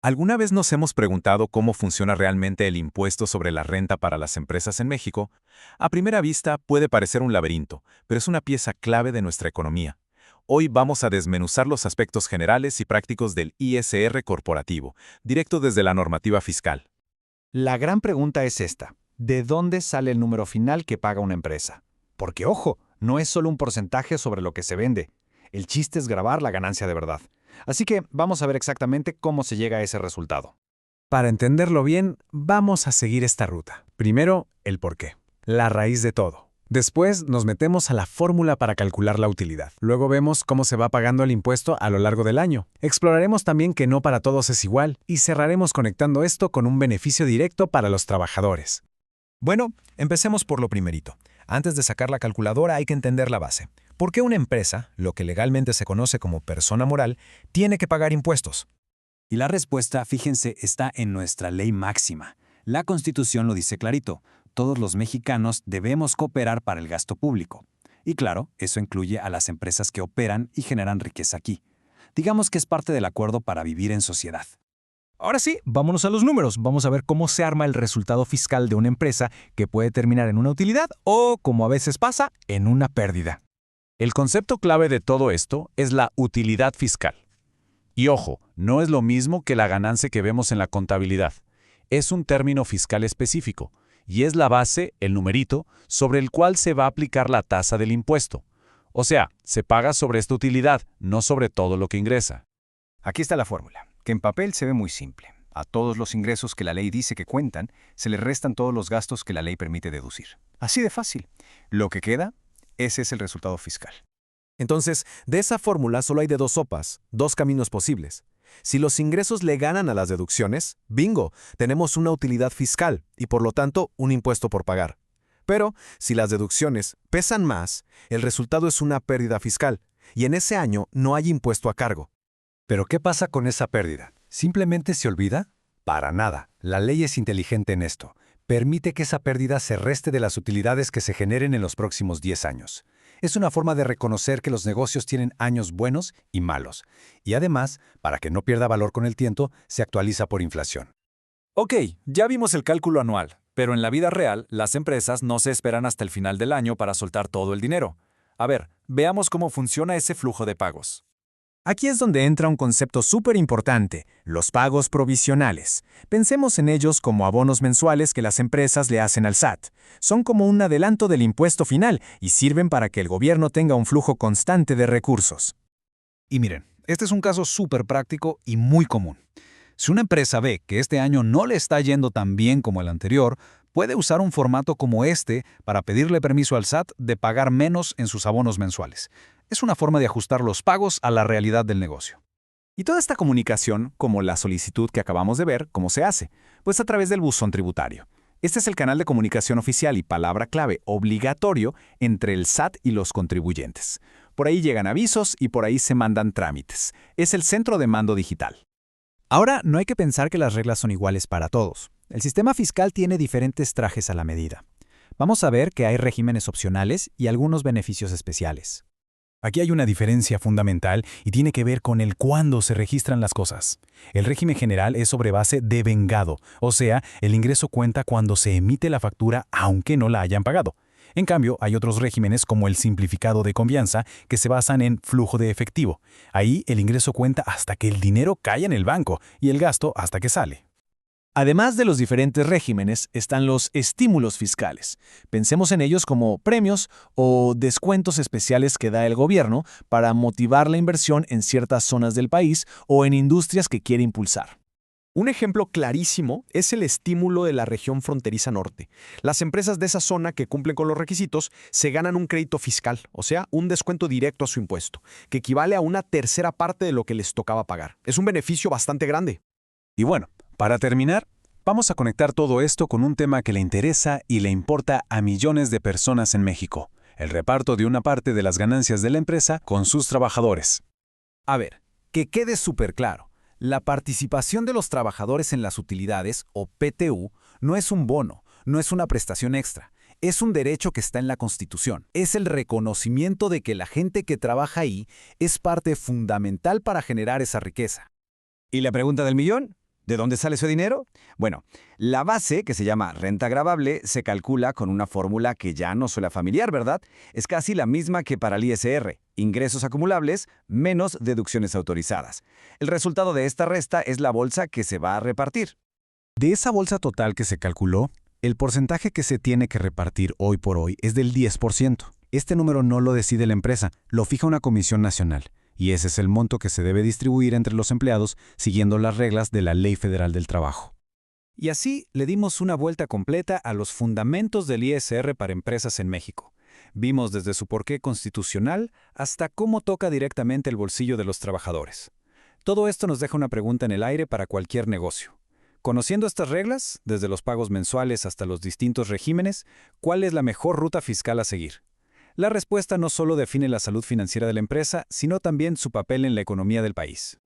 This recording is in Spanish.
¿Alguna vez nos hemos preguntado cómo funciona realmente el impuesto sobre la renta para las empresas en México? A primera vista puede parecer un laberinto, pero es una pieza clave de nuestra economía. Hoy vamos a desmenuzar los aspectos generales y prácticos del ISR corporativo, directo desde la normativa fiscal. La gran pregunta es esta: ¿de dónde sale el número final que paga una empresa? Porque, ojo, no es solo un porcentaje sobre lo que se vende. El chiste es grabar la ganancia de verdad. Así que vamos a ver exactamente cómo se llega a ese resultado. Para entenderlo bien, vamos a seguir esta ruta. Primero, el porqué, la raíz de todo. Después, nos metemos a la fórmula para calcular la utilidad. Luego vemos cómo se va pagando el impuesto a lo largo del año. Exploraremos también que no para todos es igual y cerraremos conectando esto con un beneficio directo para los trabajadores. Bueno, empecemos por lo primerito. Antes de sacar la calculadora hay que entender la base. ¿Por qué una empresa, lo que legalmente se conoce como persona moral, tiene que pagar impuestos? Y la respuesta, fíjense, está en nuestra ley máxima. La Constitución lo dice clarito: todos los mexicanos debemos cooperar para el gasto público. Y claro, eso incluye a las empresas que operan y generan riqueza aquí. Digamos que es parte del acuerdo para vivir en sociedad. Ahora sí, vámonos a los números. Vamos a ver cómo se arma el resultado fiscal de una empresa que puede terminar en una utilidad o, como a veces pasa, en una pérdida. El concepto clave de todo esto es la utilidad fiscal. Y ojo, no es lo mismo que la ganancia que vemos en la contabilidad. Es un término fiscal específico, y es la base, el numerito, sobre el cual se va a aplicar la tasa del impuesto. O sea, se paga sobre esta utilidad, no sobre todo lo que ingresa. Aquí está la fórmula, que en papel se ve muy simple. A todos los ingresos que la ley dice que cuentan, se le restan todos los gastos que la ley permite deducir. Así de fácil. Lo que queda, ese es el resultado fiscal. Entonces, de esa fórmula solo hay de dos sopas, dos caminos posibles. Si los ingresos le ganan a las deducciones, ¡bingo!, tenemos una utilidad fiscal y por lo tanto un impuesto por pagar. Pero si las deducciones pesan más, el resultado es una pérdida fiscal y en ese año no hay impuesto a cargo. ¿Pero qué pasa con esa pérdida? ¿Simplemente se olvida? Para nada. La ley es inteligente en esto. Permite que esa pérdida se reste de las utilidades que se generen en los próximos 10 años. Es una forma de reconocer que los negocios tienen años buenos y malos. Y además, para que no pierda valor con el tiempo, se actualiza por inflación. Ok, ya vimos el cálculo anual, pero en la vida real, las empresas no se esperan hasta el final del año para soltar todo el dinero. A ver, veamos cómo funciona ese flujo de pagos. Aquí es donde entra un concepto súper importante: los pagos provisionales. Pensemos en ellos como abonos mensuales que las empresas le hacen al SAT. Son como un adelanto del impuesto final y sirven para que el gobierno tenga un flujo constante de recursos. Y miren, este es un caso súper práctico y muy común. Si una empresa ve que este año no le está yendo tan bien como el anterior, puede usar un formato como este para pedirle permiso al SAT de pagar menos en sus abonos mensuales. Es una forma de ajustar los pagos a la realidad del negocio. Y toda esta comunicación, como la solicitud que acabamos de ver, ¿cómo se hace? Pues a través del buzón tributario. Este es el canal de comunicación oficial y palabra clave obligatorio entre el SAT y los contribuyentes. Por ahí llegan avisos y por ahí se mandan trámites. Es el centro de mando digital. Ahora, no hay que pensar que las reglas son iguales para todos. El sistema fiscal tiene diferentes trajes a la medida. Vamos a ver que hay regímenes opcionales y algunos beneficios especiales. Aquí hay una diferencia fundamental y tiene que ver con el cuándo se registran las cosas. El régimen general es sobre base de vengado, o sea, el ingreso cuenta cuando se emite la factura aunque no la hayan pagado. En cambio, hay otros regímenes como el simplificado de confianza que se basan en flujo de efectivo. Ahí el ingreso cuenta hasta que el dinero cae en el banco y el gasto hasta que sale. Además de los diferentes regímenes, están los estímulos fiscales. Pensemos en ellos como premios o descuentos especiales que da el gobierno para motivar la inversión en ciertas zonas del país o en industrias que quiere impulsar. Un ejemplo clarísimo es el estímulo de la región fronteriza norte. Las empresas de esa zona que cumplen con los requisitos se ganan un crédito fiscal, o sea, un descuento directo a su impuesto, que equivale a una tercera parte de lo que les tocaba pagar. Es un beneficio bastante grande. Y bueno, para terminar, vamos a conectar todo esto con un tema que le interesa y le importa a millones de personas en México: el reparto de una parte de las ganancias de la empresa con sus trabajadores. A ver, que quede súper claro. La participación de los trabajadores en las utilidades, o PTU, no es un bono, no es una prestación extra. Es un derecho que está en la Constitución. Es el reconocimiento de que la gente que trabaja ahí es parte fundamental para generar esa riqueza. ¿Y la pregunta del millón? ¿De dónde sale ese dinero? Bueno, la base, que se llama renta gravable, se calcula con una fórmula que ya no suena familiar, ¿verdad? Es casi la misma que para el ISR, ingresos acumulables menos deducciones autorizadas. El resultado de esta resta es la bolsa que se va a repartir. De esa bolsa total que se calculó, el porcentaje que se tiene que repartir hoy por hoy es del 10%. Este número no lo decide la empresa, lo fija una comisión nacional, y ese es el monto que se debe distribuir entre los empleados siguiendo las reglas de la Ley Federal del Trabajo. Y así le dimos una vuelta completa a los fundamentos del ISR para empresas en México. Vimos desde su porqué constitucional hasta cómo toca directamente el bolsillo de los trabajadores. Todo esto nos deja una pregunta en el aire para cualquier negocio. Conociendo estas reglas, desde los pagos mensuales hasta los distintos regímenes, ¿cuál es la mejor ruta fiscal a seguir? La respuesta no solo define la salud financiera de la empresa, sino también su papel en la economía del país.